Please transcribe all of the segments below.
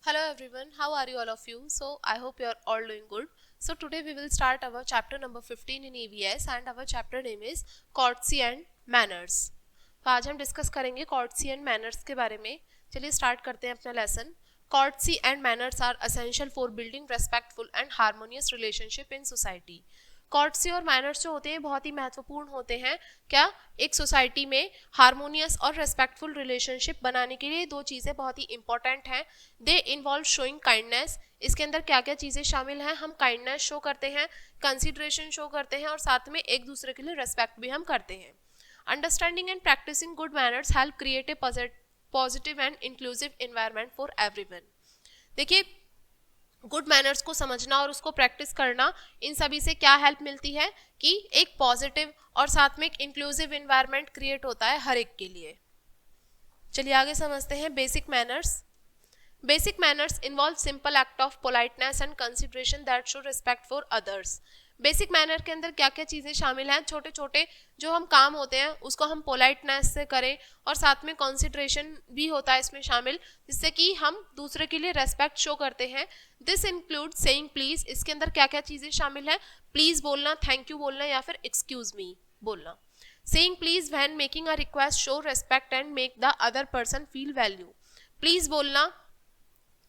Hello everyone, how are you all of you? So I hope you are all doing good. So today we will start our chapter number 15 in EVS and our chapter name is courtesy and manners. तो आज हम discuss करेंगे courtesy and manners के बारे में. चलिए start करते हैं अपना lesson. Courtesy and manners are essential for building respectful and harmonious relationship in society. कॉर्टसी और मैनर्स जो होते हैं बहुत ही महत्वपूर्ण होते हैं. क्या एक सोसाइटी में हारमोनियस और रेस्पेक्टफुल रिलेशनशिप बनाने के लिए दो चीज़ें बहुत ही इंपॉर्टेंट हैं. They involve showing kindness. इसके अंदर क्या क्या चीज़ें शामिल हैं? हम काइंडनेस शो करते हैं, कंसिडरेशन शो करते हैं और साथ में एक दूसरे के लिए रेस्पेक्ट भी हम करते हैं. Understanding and practicing good manners help create a positive and inclusive environment for everyone. देखिए, गुड मैनर्स को समझना और उसको प्रैक्टिस करना, इन सभी से क्या हेल्प मिलती है कि एक पॉजिटिव और साथ में एक इंक्लूसिव एनवायरनमेंट क्रिएट होता है हर एक के लिए. चलिए आगे समझते हैं basic manners. Basic manners involve simple act of politeness and consideration that show respect for others. Basic manner के अंदर क्या क्या चीज़ें शामिल हैं? छोटे छोटे जो हम काम होते हैं उसको हम पोलाइटनेस से करें और साथ में कंसिडरेशन भी होता है इसमें शामिल, जिससे कि हम दूसरे के लिए रेस्पेक्ट शो करते हैं. This include saying please. इसके अंदर क्या क्या चीज़ें शामिल हैं? प्लीज़ बोलना, थैंक यू बोलना या फिर एक्सक्यूज मी बोलना. Saying please when making a request show respect and make the other person feel value. Please बोलना,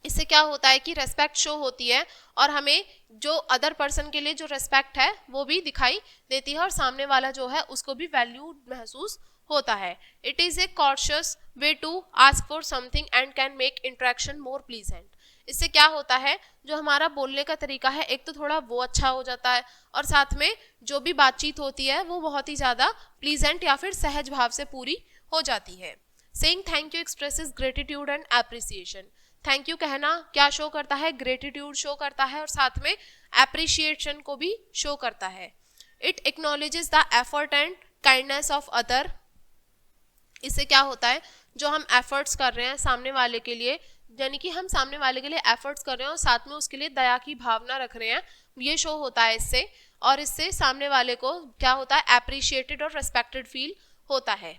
इससे क्या होता है कि रेस्पेक्ट शो होती है और हमें जो अदर पर्सन के लिए जो रेस्पेक्ट है वो भी दिखाई देती है और सामने वाला जो है उसको भी वैल्यू महसूस होता है. It is a cautious way to ask for something and can make interaction more pleasant. इससे क्या होता है, जो हमारा बोलने का तरीका है एक तो थोड़ा वो अच्छा हो जाता है और साथ में जो भी बातचीत होती है वो बहुत ही ज़्यादा प्लीजेंट या फिर सहज भाव से पूरी हो जाती है. Saying thank you expresses gratitude and appreciation. Thank you कहना क्या शो करता है? ग्रेटिट्यूड शो करता है और साथ में एप्रिशिएशन को भी शो करता है. It acknowledges the effort and kindness of other. इससे क्या होता है, जो हम एफर्ट्स कर रहे हैं सामने वाले के लिए, यानी कि हम सामने वाले के लिए एफर्ट्स कर रहे हैं और साथ में उसके लिए दया की भावना रख रहे हैं, ये शो होता है इससे. और इससे सामने वाले को क्या होता है, एप्रिशिएटेड और रेस्पेक्टेड फील होता है.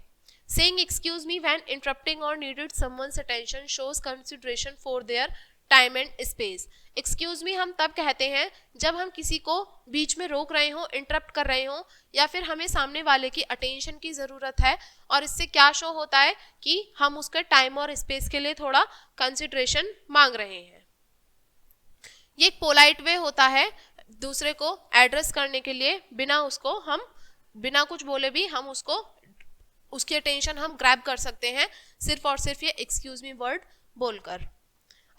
Saying excuse me when interrupting or needed someone's attention shows consideration for their time and space. Excuse me हम तब कहते हैं जब हम किसी को बीच में रोक रहे हों, इंटरप्ट कर रहे हों या फिर हमें सामने वाले की अटेंशन की ज़रूरत है और इससे क्या शो होता है कि हम उसके टाइम और स्पेस के लिए थोड़ा कंसिडरेशन मांग रहे हैं. ये एक पोलाइट वे होता है दूसरे को एड्रेस करने के लिए, बिना कुछ बोले भी हम उसकी अटेंशन हम ग्रैब कर सकते हैं सिर्फ और सिर्फ ये एक्सक्यूज मी वर्ड बोलकर.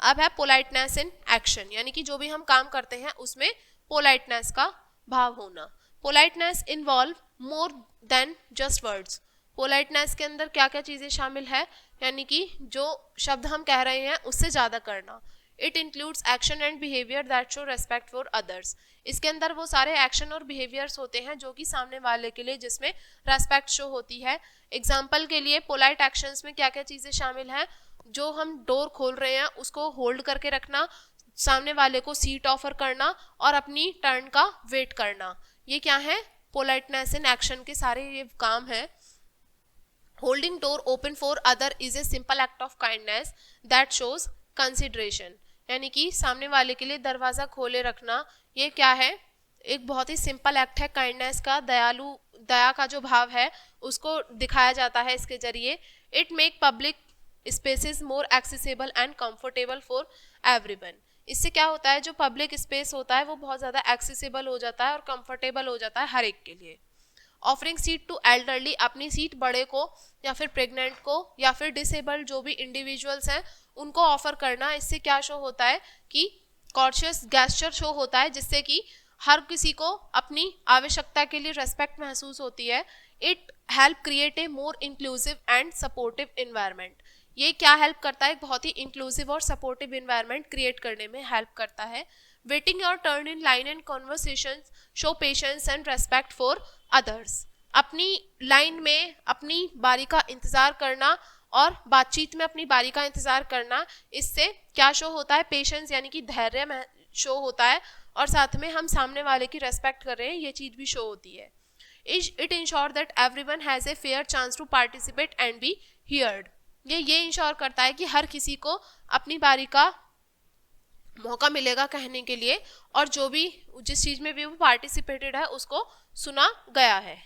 अब है पोलाइटनेस इन एक्शन, यानी कि जो भी हम काम करते हैं उसमें पोलाइटनेस का भाव होना. Politeness involve more than just words. Politeness के अंदर क्या क्या चीज़ें शामिल है, यानी कि जो शब्द हम कह रहे हैं उससे ज़्यादा करना. It includes action and behaviour that show respect for others. इसके अंदर वो सारे एक्शन और बिहेवियर्स होते हैं जो कि सामने वाले के लिए जिसमें रेस्पेक्ट शो होती है. एग्जाम्पल के लिए पोलाइट एक्शंस में क्या क्या चीज़ें शामिल हैं? जो हम डोर खोल रहे हैं उसको होल्ड करके रखना, सामने वाले को सीट ऑफर करना और अपनी टर्न का वेट करना, ये क्या है? पोलाइटनेस इन एक्शन के सारे ये काम है. Holding door open for other is a simple act of kindness that shows consideration. यानी कि सामने वाले के लिए दरवाज़ा खोले रखना, ये क्या है? एक बहुत ही सिंपल एक्ट है काइंडनेस का. दया का जो भाव है उसको दिखाया जाता है इसके जरिए. It make public spaces more accessible and comfortable for everyone. इससे क्या होता है, जो पब्लिक स्पेस होता है वो बहुत ज़्यादा एक्सेसिबल हो जाता है और कंफर्टेबल हो जाता है हर एक के लिए. Offering seat to elderly. अपनी सीट बड़े को या फिर प्रेग्नेंट को या फिर डिसेबल्ड जो भी इंडिविजुअल्स हैं उनको ऑफर करना. इससे क्या शो होता है कि कॉर्शियस गेस्चर शो होता है जिससे कि हर किसी को अपनी आवश्यकता के लिए रेस्पेक्ट महसूस होती है. It help create a more inclusive and supportive environment. ये क्या हेल्प करता है? बहुत ही इंक्लूसिव और सपोर्टिव एनवायरनमेंट क्रिएट करने में हेल्प करता है. Waiting your turn in line and conversation show patience and respect for others. अपनी लाइन में अपनी बारी का इंतज़ार करना और बातचीत में अपनी बारी का इंतज़ार करना, इससे क्या शो होता है? पेशेंस यानी कि धैर्य शो होता है और साथ में हम सामने वाले की रेस्पेक्ट कर रहे हैं, ये चीज़ भी शो होती है. It ensure that everyone has a fair chance to participate and be heard. ये इंश्योर करता है कि हर किसी को अपनी बारी का मौका मिलेगा कहने के लिए, और जो भी जिस चीज में भी वो पार्टिसिपेटेड है उसको सुना गया है।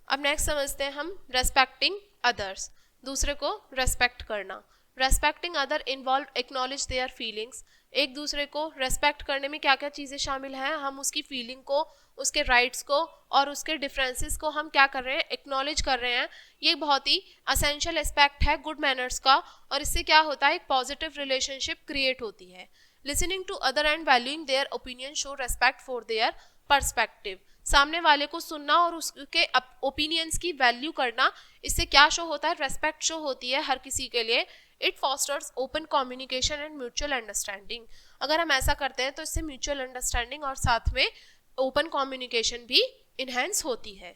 अब नेक्स्ट समझते हैं हम रेस्पेक्टिंग अदर्स, दूसरे को रेस्पेक्ट करना। Respecting other involve acknowledge their feelings. एक दूसरे को रेस्पेक्ट करने में क्या क्या चीज़ें शामिल हैं, हम उसकी फीलिंग को, उसके राइट्स को और उसके डिफरेंसेस को हम क्या कर रहे हैं, एक्नॉलेज कर रहे हैं। ये बहुत ही असेंशियल एस्पेक्ट है गुड मैनर्स का, और इससे क्या होता है, एक पॉजिटिव रिलेशनशिप क्रिएट होती है। Listening to other and valuing their opinion show respect for their perspective. सामने वाले को सुनना और उसके ओपिनियंस की वैल्यू करना, इससे क्या शो होता है, रेस्पेक्ट शो होती है हर किसी के लिए। It fosters open communication and mutual understanding. अगर हम ऐसा करते हैं तो इससे म्यूचुअल अंडरस्टैंडिंग और साथ में ओपन कम्युनिकेशन भी इनहेंस होती है।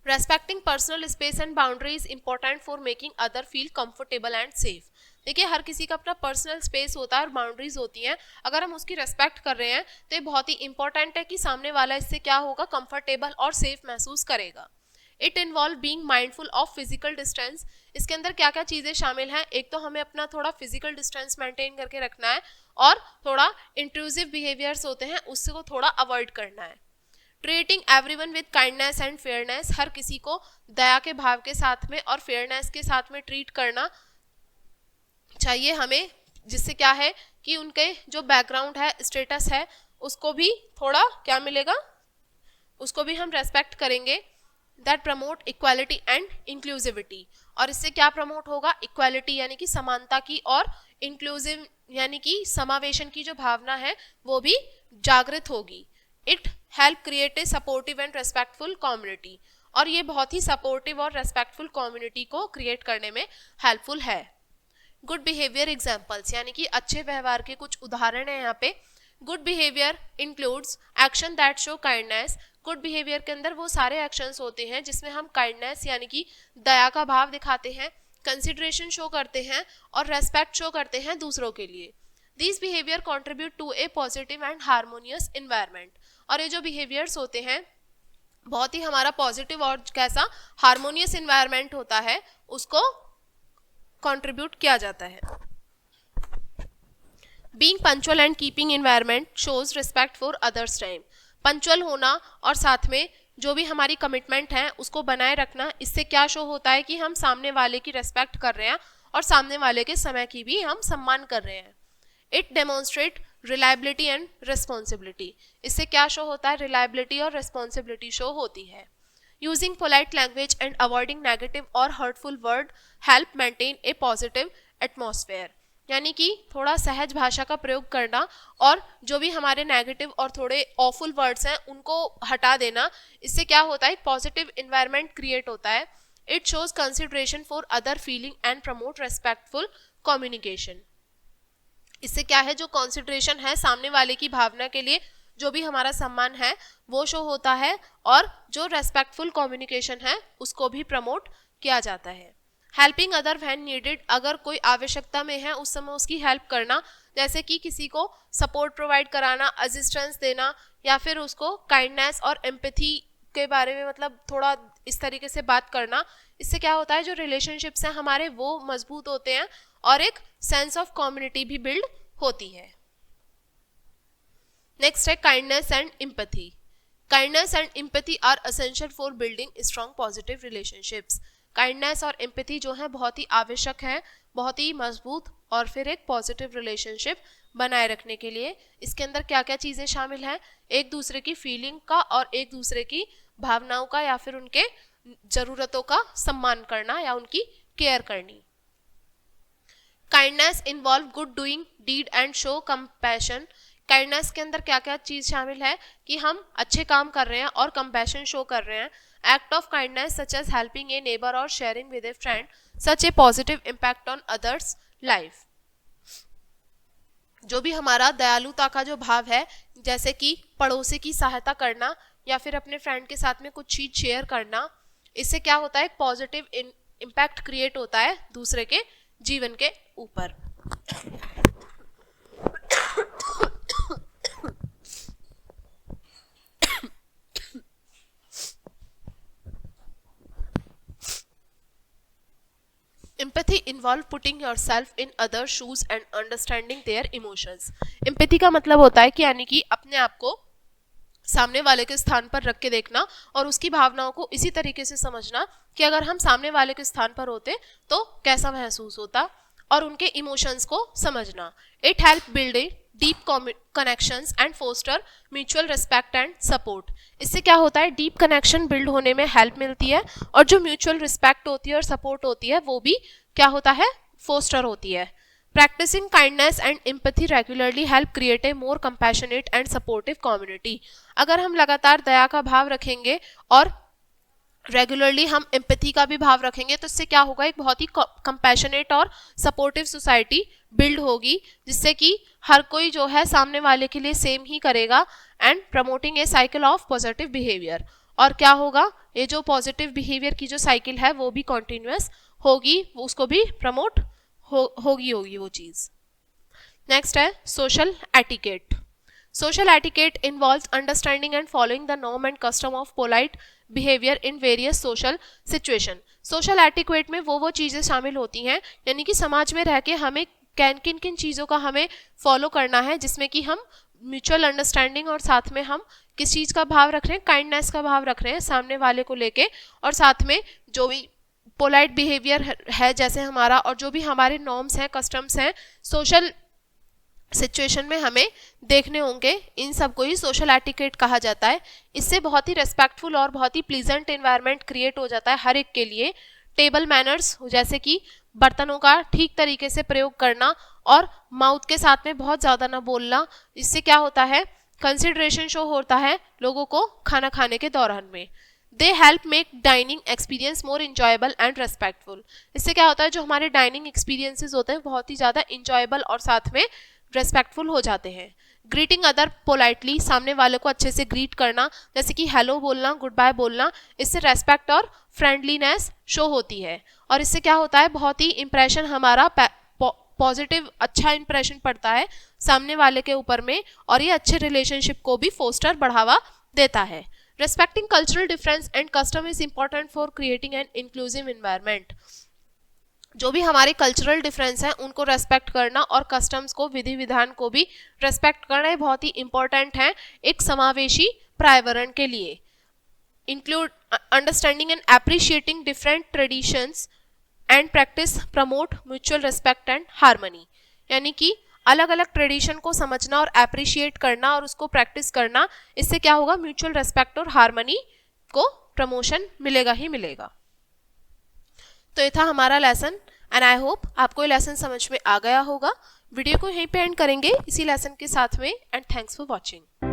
Respecting personal space and boundary is important for making other feel comfortable and safe. देखिए, हर किसी का अपना पर्सनल स्पेस होता है और बाउंड्रीज होती हैं। अगर हम उसकी रेस्पेक्ट कर रहे हैं तो ये बहुत ही इंपॉर्टेंट है कि सामने वाला इससे क्या होगा, कंफर्टेबल और सेफ महसूस करेगा। It involve being mindful of physical distance. इसके अंदर क्या क्या चीज़ें शामिल हैं, एक तो हमें अपना थोड़ा फिजिकल डिस्टेंस मेंटेन करके रखना है, और थोड़ा इंट्रूसिव बिहेवियर्स होते हैं उससे को थोड़ा अवॉइड करना है। Treating everyone with kindness and fairness. हर किसी को दया के भाव के साथ में और फेयरनेस के साथ में ट्रीट करना चाहिए हमें, जिससे क्या है कि उनके जो बैकग्राउंड है, स्टेटस है, उसको भी थोड़ा क्या मिलेगा, उसको भी हम रेस्पेक्ट करेंगे। That promote equality and inclusivity. और इससे क्या प्रमोट होगा, इक्वालिटी यानी कि समानता की, और इंक्लूसिव यानी कि समावेशन की जो भावना है वो भी जागृत होगी। It help create A supportive and respectful community. और ये बहुत ही सपोर्टिव और रेस्पेक्टफुल कम्युनिटी को क्रिएट करने में हेल्पफुल है। गुड बिहेवियर एग्जाम्पल्स, यानी कि अच्छे व्यवहार के कुछ उदाहरण है यहाँ पे। Good behaviour includes action that show kindness. Good behaviour के अंदर वो सारे एक्शंस होते हैं जिसमें हम काइंडनेस यानी कि दया का भाव दिखाते हैं, कंसिडरेशन शो करते हैं और रेस्पेक्ट शो करते हैं दूसरों के लिए। This behaviour contribute to a positive and harmonious environment. और ये जो बिहेवियर्स होते हैं बहुत ही हमारा पॉजिटिव और कैसा हार्मोनियस इन्वायरमेंट होता है उसको कंट्रीब्यूट किया जाता है। Being punctual and keeping environment shows respect for others time. Punctual होना और साथ में जो भी हमारी कमिटमेंट है उसको बनाए रखना, इससे क्या शो होता है कि हम सामने वाले की रेस्पेक्ट कर रहे हैं और सामने वाले के समय की भी हम सम्मान कर रहे हैं। It demonstrate reliability and responsibility. इससे क्या शो होता है, रिलायबिलिटी और रिस्पॉन्सिबिलिटी शो होती है। Using polite language and avoiding negative और hurtful word help maintain a positive atmosphere. यानी कि थोड़ा सहज भाषा का प्रयोग करना और जो भी हमारे नेगेटिव और थोड़े ऑफुल वर्ड्स हैं उनको हटा देना, इससे क्या होता है, एक पॉजिटिव इन्वायरमेंट क्रिएट होता है। It shows consideration for other feeling and promote respectful communication. इससे क्या है, जो कंसिडरेशन है सामने वाले की भावना के लिए, जो भी हमारा सम्मान है वो शो होता है, और जो रेस्पेक्टफुल कम्युनिकेशन है उसको भी प्रमोट किया जाता है। Helping other when needed. अगर कोई आवश्यकता में है उस समय उसकी हेल्प करना, जैसे कि किसी को सपोर्ट प्रोवाइड कराना, असिस्टेंस देना, या फिर उसको काइंडनेस और एम्पैथी के बारे में मतलब थोड़ा इस तरीके से बात करना। इससे क्या होता है, जो रिलेशनशिप्स हैं हमारे वो मजबूत होते हैं और एक सेंस ऑफ कम्युनिटी भी बिल्ड होती है। नेक्स्ट है kindness and empathy. Kindness and empathy are essential for building strong positive relationships. Kindness और एम्पैथी जो है बहुत ही आवश्यक है, बहुत ही मजबूत और फिर एक पॉजिटिव रिलेशनशिप बनाए रखने के लिए। इसके अंदर क्या क्या चीज़ें शामिल हैं, एक दूसरे की फीलिंग का और एक दूसरे की भावनाओं का या फिर उनके ज़रूरतों का सम्मान करना या उनकी केयर करनी। Kindness involve good doing deed and show compassion. Kindness के अंदर क्या क्या चीज़ शामिल है कि हम अच्छे काम कर रहे हैं और कंपैशन शो कर रहे हैं। Act of kindness such as helping a neighbour और sharing with a friend such a positive impact on others life. जो भी हमारा दयालुता का जो भाव है, जैसे कि पड़ोसी की सहायता करना या फिर अपने फ्रेंड के साथ में कुछ चीज़ शेयर करना, इससे क्या होता है, एक पॉजिटिव इम्पैक्ट क्रिएट होता है दूसरे के जीवन के ऊपर। Empathy involve putting yourself in other shoes and understanding their emotions. Empathy का मतलब होता है कि यानी कि अपने आप को सामने वाले के स्थान पर रख के देखना और उसकी भावनाओं को इसी तरीके से समझना कि अगर हम सामने वाले के स्थान पर होते तो कैसा महसूस होता, और उनके इमोशंस को समझना। It help build deep connections and foster mutual respect and support. इससे क्या होता है, डीप कनेक्शन बिल्ड होने में हेल्प मिलती है और जो म्यूचुअल रिस्पेक्ट होती है और सपोर्ट होती है वो भी क्या होता है, फोस्टर होती है। Practicing kindness and empathy regularly help create a more compassionate and supportive community. अगर हम लगातार दया का भाव रखेंगे और रेगुलरली हम एम्पैथी का भी भाव रखेंगे तो इससे क्या होगा, एक बहुत ही कंपैशनेट और सपोर्टिव सोसाइटी बिल्ड होगी, जिससे कि हर कोई जो है सामने वाले के लिए सेम ही करेगा and promoting A cycle of positive behaviour. और क्या होगा, ये जो पॉजिटिव बिहेवियर की जो साइकिल है वो भी कॉन्टिन्यूस होगी, उसको भी प्रमोट होगी वो चीज़। नेक्स्ट है social etiquette. Social etiquette involves understanding and following the norm and custom of polite behavior in various social situation. Social etiquette में वो चीज़ें शामिल होती हैं, यानी कि समाज में रह के हमें किन किन चीज़ों का हमें फॉलो करना है, जिसमें कि हम म्यूचुअल अंडरस्टैंडिंग और साथ में हम किस चीज़ का भाव रख रहे हैं, काइंडनेस का भाव रख रहे हैं सामने वाले को लेके, और साथ में जो भी पोलाइट बिहेवियर है जैसे हमारा, और जो भी हमारे नॉर्म्स हैं, कस्टम्स हैं, सोशल सिचुएशन में हमें देखने होंगे, इन सब को ही सोशल एटिकेट कहा जाता है। इससे बहुत ही रेस्पेक्टफुल और बहुत ही प्लीजेंट एनवायरनमेंट क्रिएट हो जाता है हर एक के लिए। टेबल मैनर्स, जैसे कि बर्तनों का ठीक तरीके से प्रयोग करना और माउथ के साथ में बहुत ज़्यादा ना बोलना, इससे क्या होता है, कंसिडरेशन शो होता है लोगों को खाना खाने के दौरान में। They help make dining experience more enjoyable and respectful. इससे क्या होता है, जो हमारे डाइनिंग एक्सपीरियंसेस होते हैं बहुत ही ज़्यादा इंजॉयबल और साथ में रेस्पेक्टफुल हो जाते हैं। ग्रीटिंग अदर पोलाइटली, सामने वाले को अच्छे से ग्रीट करना, जैसे कि हेलो बोलना, गुड बाय बोलना, इससे रेस्पेक्ट और फ्रेंडलीनेस शो होती है। और इससे क्या होता है, बहुत ही इंप्रेशन हमारा पॉजिटिव अच्छा इंप्रेशन पड़ता है सामने वाले के ऊपर में, और ये अच्छे रिलेशनशिप को भी फोस्टर बढ़ावा देता है। Respecting cultural difference and custom is important for creating an inclusive environment. जो भी हमारे कल्चरल डिफरेंस हैं उनको रेस्पेक्ट करना और कस्टम्स को, विधि विधान को भी रेस्पेक्ट करना, ये बहुत ही इंपॉर्टेंट है एक समावेशी पर्यावरण के लिए। Include understanding and appreciating different traditions and practice promote mutual respect and harmony. यानी कि अलग अलग ट्रेडिशन को समझना और एप्रिशिएट करना और उसको प्रैक्टिस करना, इससे क्या होगा, म्यूचुअल रिस्पेक्ट और हार्मनी को प्रमोशन मिलेगा ही मिलेगा। तो ये था हमारा लेसन एंड आई होप आपको ये लेसन समझ में आ गया होगा। वीडियो को यहीं पे एंड करेंगे इसी लेसन के साथ में, एंड थैंक्स फॉर वॉचिंग।